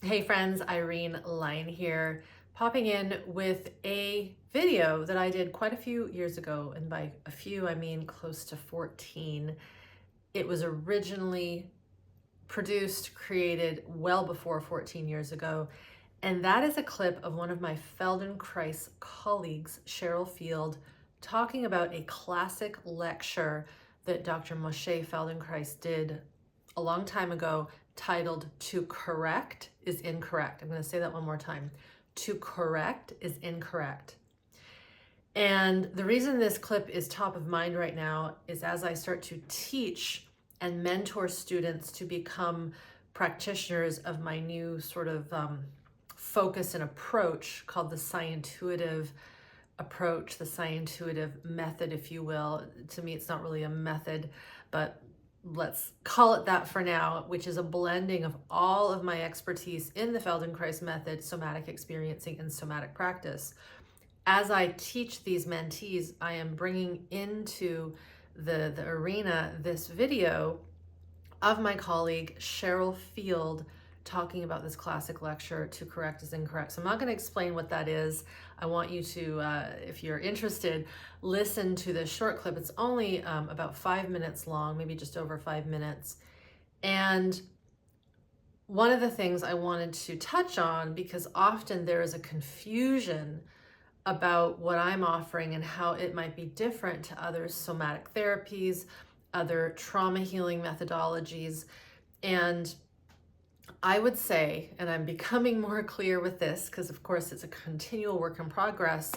Hey friends, Irene, Lyon here, popping in with a video that I did quite a few years ago, and by a few I mean close to 14. It was originally produced, created well before 14 years ago, and that is a clip of one of my Feldenkrais colleagues, Sheryl Field, talking about a classic lecture that Dr. Moshé Feldenkrais did a long time ago, titled "To Correct is Incorrect." I'm going to say that one more time. To correct is incorrect. And the reason this clip is top of mind right now is as I start to teach and mentor students to become practitioners of my new sort of focus and approach called the scientuitive approach, the scientuitive method, if you will. To me, it's not really a method, but let's call it that for now, which is a blending of all of my expertise in the Feldenkrais method, somatic experiencing, and somatic practice. As I teach these mentees, I am bringing into the arena this video of my colleague Sheryl Field talking about this classic lecture, "To Correct is Incorrect." So I'm not going to explain what that is. I want you to, if you're interested, listen to this short clip. It's only about 5 minutes long, maybe just over 5 minutes. And one of the things I wanted to touch on, because often there is a confusion about what I'm offering and how it might be different to other somatic therapies, other trauma healing methodologies. And I would say, and I'm becoming more clear with this because of course it's a continual work in progress,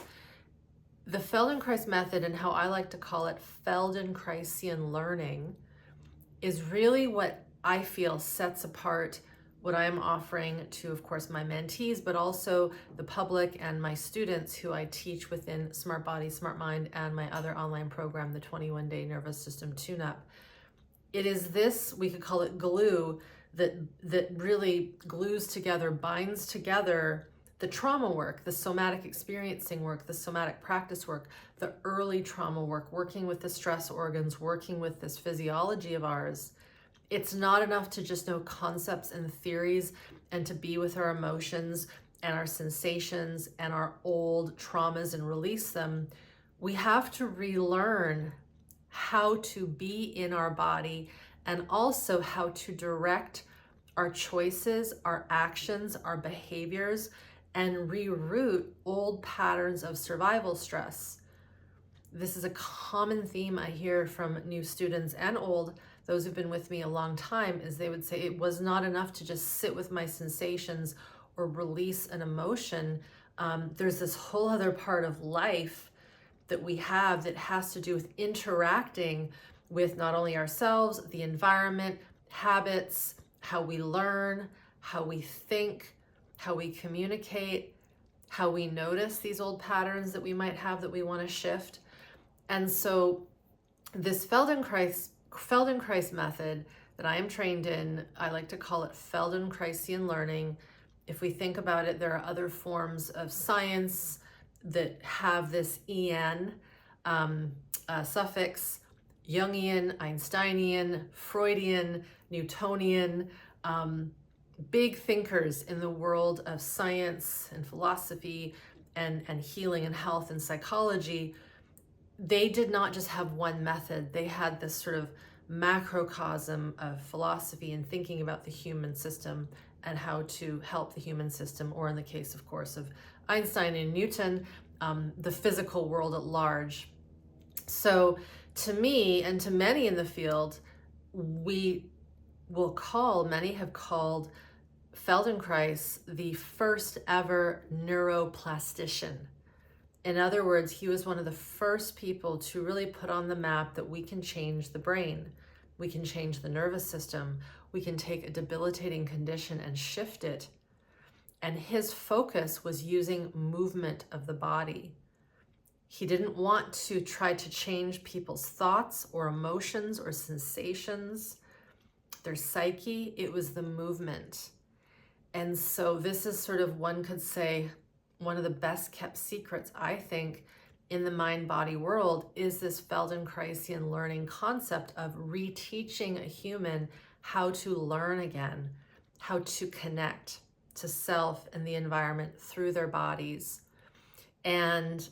the Feldenkrais method, and how I like to call it Feldenkraisian learning, is really what I feel sets apart what I am offering to, of course, my mentees, but also the public and my students who I teach within Smart Body, Smart Mind, and my other online program, the 21-Day Nervous System Tune-Up. It is this, we could call it glue, that really glues together, binds together the trauma work, the somatic experiencing work, the somatic practice work, the early trauma work, working with the stress organs, working with this physiology of ours. It's not enough to just know concepts and theories and to be with our emotions and our sensations and our old traumas and release them. We have to relearn how to be in our body and also how to direct our choices, our actions, our behaviors, and reroute old patterns of survival stress. This is a common theme I hear from new students and old, those who've been with me a long time, is they would say it was not enough to just sit with my sensations or release an emotion. There's this whole other part of life that we have that has to do with interacting with not only ourselves, the environment, habits, how we learn, how we think, how we communicate, how we notice these old patterns that we might have that we want to shift. And so this Feldenkrais method that I am trained in, I like to call it Feldenkraisian learning. If we think about it, there are other forms of science that have this en suffix, Jungian, Einsteinian, Freudian, Newtonian, big thinkers in the world of science and philosophy and healing and health and psychology. They did not just have one method. They had this sort of macrocosm of philosophy and thinking about the human system and how to help the human system, or in the case, of course, of Einstein and Newton, the physical world at large. So to me and to many in the field, we will call, many have called Feldenkrais the first ever neuroplastician. In other words, he was one of the first people to really put on the map that we can change the brain, we can change the nervous system, we can take a debilitating condition and shift it. And his focus was using movement of the body. He didn't want to try to change people's thoughts or emotions or sensations, their psyche. It was the movement. And so this is sort of, one could say, one of the best kept secrets, I think, in the mind-body world, is this Feldenkraisian learning concept of reteaching a human how to learn again, how to connect to self and the environment through their bodies. And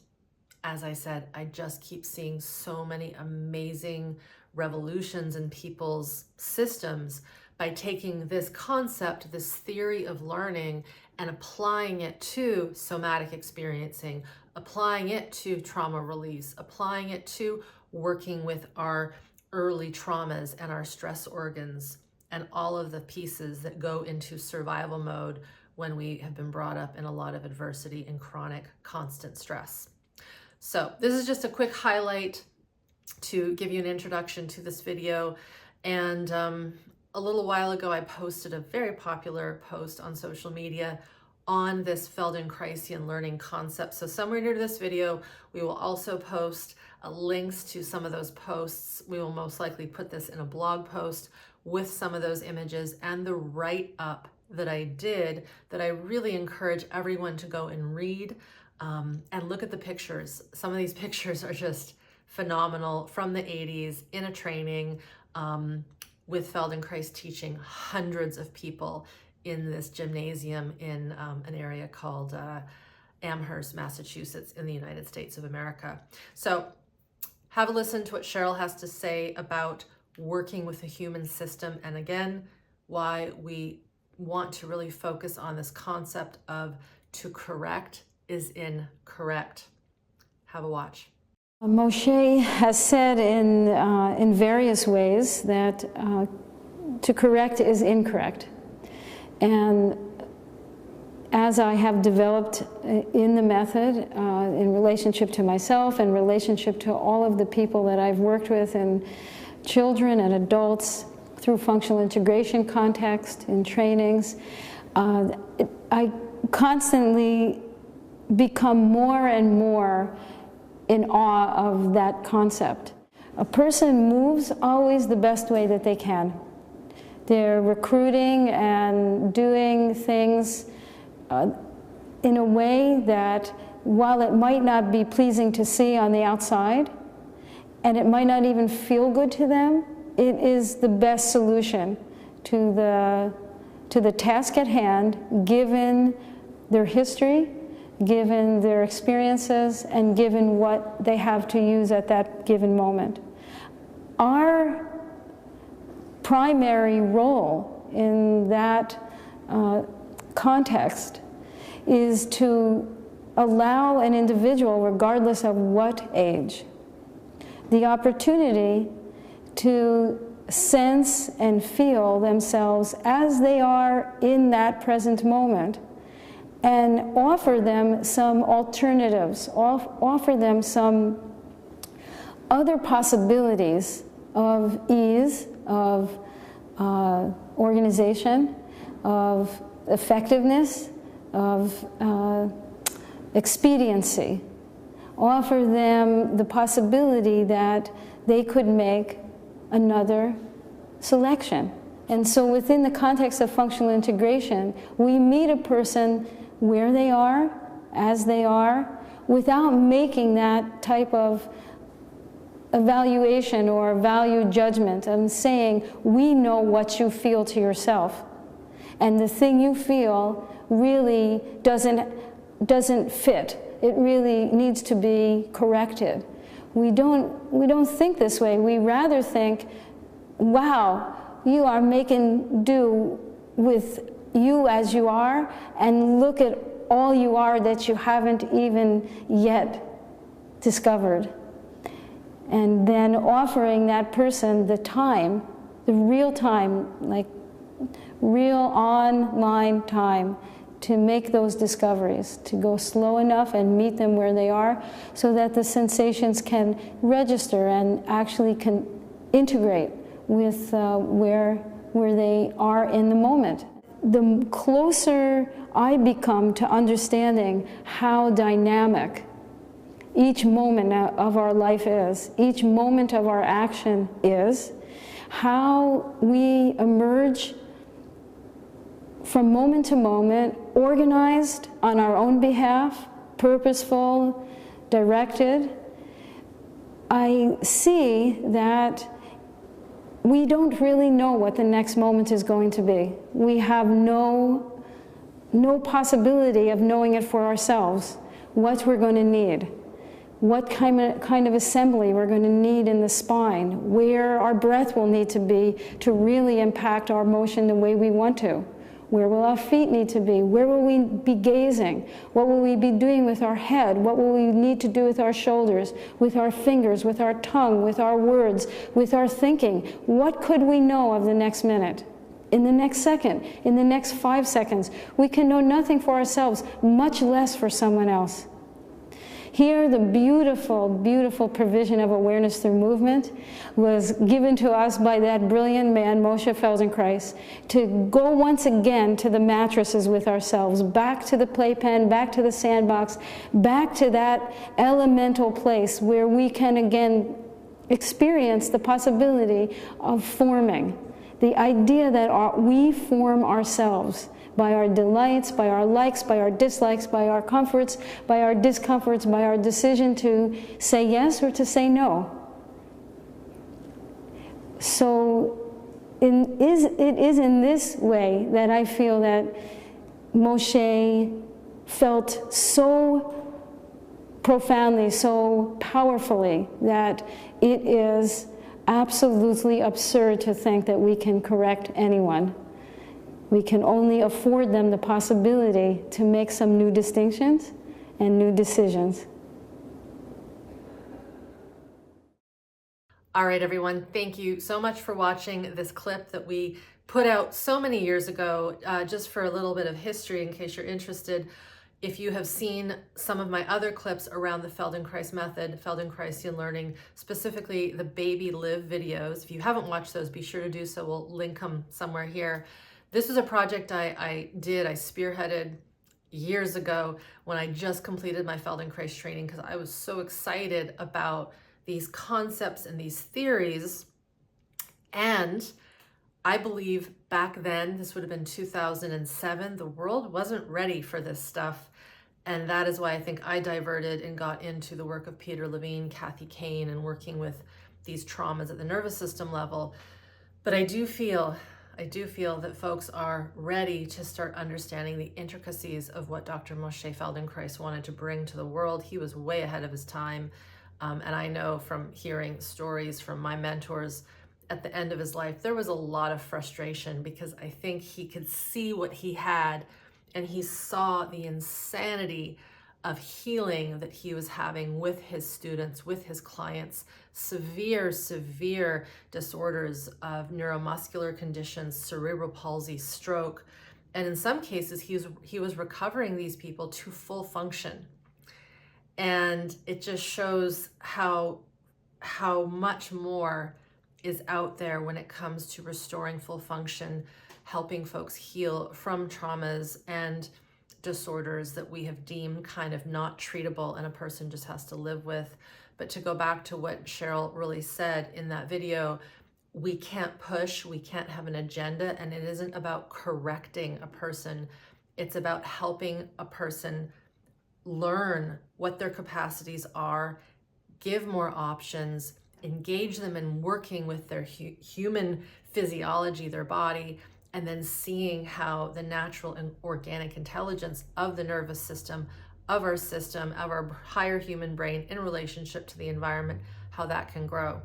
as I said, I just keep seeing so many amazing revolutions in people's systems by taking this concept, this theory of learning, and applying it to somatic experiencing, applying it to trauma release, applying it to working with our early traumas and our stress organs and all of the pieces that go into survival mode when we have been brought up in a lot of adversity and chronic constant stress. So this is just a quick highlight to give you an introduction to this video. And a little while ago, I posted a very popular post on social media on this Feldenkraisian learning concept. So somewhere near this video, we will also post links to some of those posts. We will most likely put this in a blog post with some of those images and the write-up that I did, that I really encourage everyone to go and read and look at the pictures. Some of these pictures are just phenomenal from the 80s in a training with Feldenkrais teaching hundreds of people in this gymnasium in an area called Amherst, Massachusetts in the United States of America. So have a listen to what Sheryl has to say about working with the human system, and again, why we want to really focus on this concept of to correct is incorrect. Have a watch. Moshé has said in various ways that to correct is incorrect. And as I have developed in the method, in relationship to myself and relationship to all of the people that I've worked with, and children and adults through functional integration context, in trainings, I constantly become more and more in awe of that concept. A person moves always the best way that they can. They're recruiting and doing things in a way that, while it might not be pleasing to see on the outside, and it might not even feel good to them, it is the best solution to the task at hand, given their history, given their experiences, and given what they have to use at that given moment. Our primary role in that context is to allow an individual, regardless of what age, the opportunity to sense and feel themselves as they are in that present moment, and offer them some alternatives, offer them some other possibilities of ease, of organization, of effectiveness, of expediency. Offer them the possibility that they could make another selection. And so within the context of functional integration, we meet a person where they are, as they are, without making that type of evaluation or value judgment and saying, we know what you feel to yourself, and the thing you feel really doesn't fit. It really needs to be corrected. We don't think this way. We rather think, wow, you are making do with you as you are, and look at all you are that you haven't even yet discovered. And then offering that person the time, the real time, like real online time, to make those discoveries, to go slow enough and meet them where they are, so that the sensations can register and actually can integrate with where they are in the moment. The closer I become to understanding how dynamic each moment of our life is, each moment of our action is, how we emerge from moment to moment, organized on our own behalf, purposeful, directed, I see that we don't really know what the next moment is going to be. We have no no possibility of knowing it for ourselves, what we're going to need, what kind of assembly we're going to need in the spine, where our breath will need to be to really impact our motion the way we want to. Where will our feet need to be? Where will we be gazing? What will we be doing with our head? What will we need to do with our shoulders, with our fingers, with our tongue, with our words, with our thinking? What could we know of the next minute? In the next second, in the next 5 seconds? We can know nothing for ourselves, much less for someone else. Here, the beautiful, beautiful provision of awareness through movement was given to us by that brilliant man, Moshé Feldenkrais, to go once again to the mattresses with ourselves, back to the playpen, back to the sandbox, back to that elemental place where we can again experience the possibility of forming. The idea that we form ourselves by our delights, by our likes, by our dislikes, by our comforts, by our discomforts, by our decision to say yes or to say no. So it is in this way that I feel that Moshé felt so profoundly, so powerfully, that it is absolutely absurd to think that we can correct anyone. We can only afford them the possibility to make some new distinctions and new decisions. All right, everyone, thank you so much for watching this clip that we put out so many years ago. Just for a little bit of history, in case you're interested, if you have seen some of my other clips around the Feldenkrais method, Feldenkraisian learning, specifically the baby live videos, if you haven't watched those, be sure to do so. We'll link them somewhere here. This was a project I spearheaded years ago when I just completed my Feldenkrais training, because I was so excited about these concepts and these theories. And I believe back then, this would have been 2007, the world wasn't ready for this stuff. And that is why I think I diverted and got into the work of Peter Levine, Kathy Kane, and working with these traumas at the nervous system level. But I do feel that folks are ready to start understanding the intricacies of what Dr. Moshé Feldenkrais wanted to bring to the world. He was way ahead of his time. And I know from hearing stories from my mentors at the end of his life, there was a lot of frustration, because I think he could see what he had, and he saw the insanity of healing that he was having with his students, with his clients, severe disorders of neuromuscular conditions, cerebral palsy, stroke. And in some cases, he was recovering these people to full function. And it just shows how much more is out there when it comes to restoring full function, helping folks heal from traumas and disorders that we have deemed kind of not treatable and a person just has to live with. But to go back to what Sheryl really said in that video, we can't push, we can't have an agenda, and it isn't about correcting a person. It's about helping a person learn what their capacities are, give more options, engage them in working with their human physiology, their body, and then seeing how the natural and organic intelligence of the nervous system, of our higher human brain in relationship to the environment, how that can grow.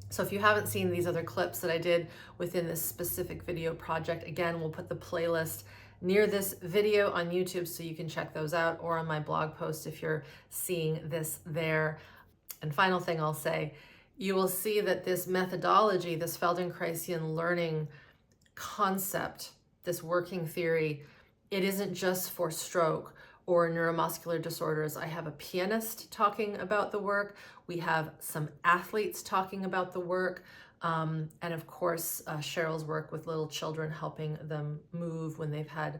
So if you haven't seen these other clips that I did within this specific video project, again, we'll put the playlist near this video on YouTube so you can check those out, or on my blog post if you're seeing this there. And final thing I'll say, you will see that this methodology, this Feldenkraisian learning concept, this working theory, it isn't just for stroke or neuromuscular disorders. I have a pianist talking about the work. We have some athletes talking about the work. And of course, Sheryl's work with little children, helping them move when they've had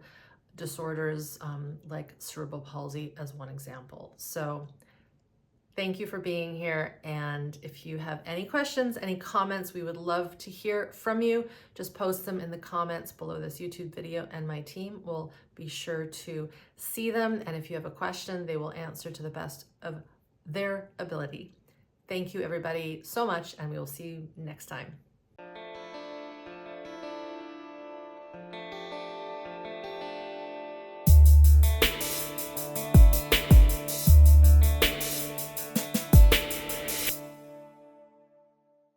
disorders like cerebral palsy as one example. So thank you for being here. And if you have any questions, any comments, we would love to hear from you. Just post them in the comments below this YouTube video, and my team will be sure to see them. And if you have a question, they will answer to the best of their ability. Thank you, everybody, so much, and we will see you next time.